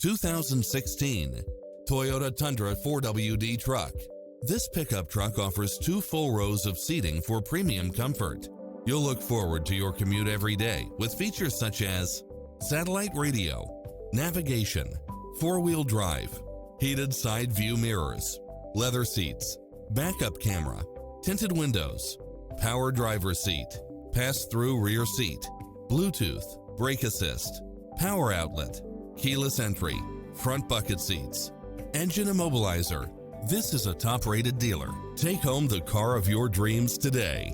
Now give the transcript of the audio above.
2016 Toyota Tundra 4WD truck. This pickup truck offers 2 full rows of seating for premium comfort. You'll look forward to your commute every day with features such as satellite radio, navigation, 4-wheel drive, heated side view mirrors, leather seats, backup camera, tinted windows, power driver's seat, pass-through rear seat, Bluetooth, brake assist, power outlet, keyless entry, front bucket seats, engine immobilizer. This is a top-rated dealer. Take home the car of your dreams today.